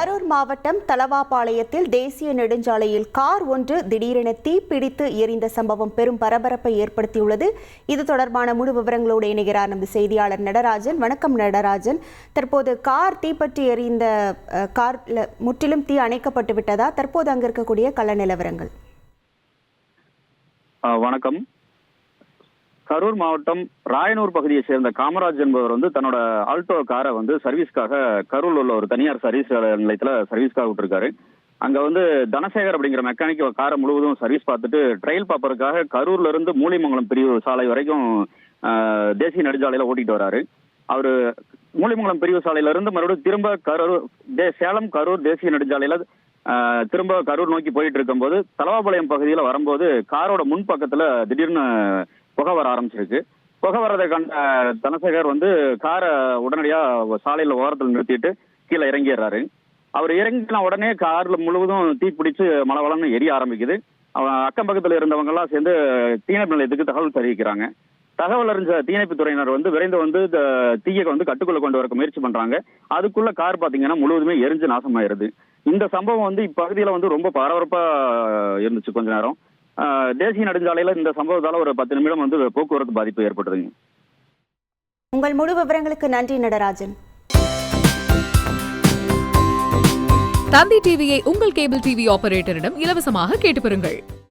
கரூர் மாவட்டம் தலவாபாளையத்தில் தேசிய நெடுஞ்சாலையில் கார் ஒன்று திடீரென தீப்பிடித்து எரிந்த சம்பவம் பெரும் பரபரப்பை ஏற்படுத்தியுள்ளது. இது தொடர்பான முழு விவரங்களோடு இணைகிறார் நமது செய்தியாளர் நடராஜன். வணக்கம் நடராஜன். தற்போது கார் தீப்பற்றி எரிந்த கார் முற்றிலும் தீ அணைக்கப்பட்டு விட்டதா? தற்போது அங்கு இருக்கக்கூடிய கள நிலவரங்கள். வணக்கம். கரூர் மாவட்டம் ராயனூர் பகுதியை சேர்ந்த காமராஜ் என்பவர் தன்னோட ஆல்டோ காரை சர்வீஸ்க்காக கரூர்ல உள்ள ஒரு தனியார் சர்வீஸ் நிலையத்துல சர்வீஸ்க்காக விட்டுருக்காரு. அங்க தனசேகர் அப்படிங்கிற மெக்கானிக் காரை முழுவதும் சர்வீஸ் பார்த்துட்டு ட்ரையல் பார்ப்பதற்காக கரூர்ல இருந்து மூலிமங்கலம் பிரிவு சாலை வரைக்கும் தேசிய நெடுஞ்சாலையில ஓட்டிட்டு வராரு. அவரு மூலிமங்கலம் பிரிவு சாலையில இருந்து மறுபடியும் திரும்ப சேலம் கரூர் தேசிய நெடுஞ்சாலையில திரும்ப கரூர் நோக்கி போயிட்டு இருக்கும்போது தலவாபாளையம் பகுதியில வரும்போது காரோட முன் பக்கத்துல திடீர்னு புகை வர ஆரம்பிச்சிருக்கு. புகை வர்றதை கண்ட தனசேகர் காரை உடனடியா சாலையில ஓரத்தில் நிறுத்திட்டு கீழே இறங்கிடுறாரு. அவர் இறங்கின உடனே கார்ல முழுவதும் தீப்பிடிச்சு மலவளம்னு எரிய ஆரம்பிக்குது. அக்கம் பக்கத்துல இருந்தவங்க எல்லாம் சேர்ந்து தீயணைப்பு நிலையத்துக்கு தகவல் தெரிவிக்கிறாங்க. தகவல் அறிஞ்ச தீயணைப்பு துறையினர் விரைந்து தீயை கட்டுக்குள்ள கொண்டு வர முயற்சி பண்றாங்க. அதுக்குள்ள கார் பாத்தீங்கன்னா முழுவதுமே எரிஞ்சு நாசமாயிருது. இந்த சம்பவம் இப்பகுதியில ரொம்ப பரபரப்பா இருந்துச்சு. கொஞ்ச நேரம் தேசிய நெடுஞ்சாலையில இந்த சம்பவத்தால ஒரு 10 நிமிடம் போக்குவரத்து பாதிப்பு ஏற்பட்டதுங்க. உங்கள் முழு விவரங்களுக்கு நன்றி நடராஜன். தந்தி டிவியை உங்கள் கேபிள் டிவி ஆபரேட்டரிடம் இலவசமாக கேட்டு பெறுங்கள்.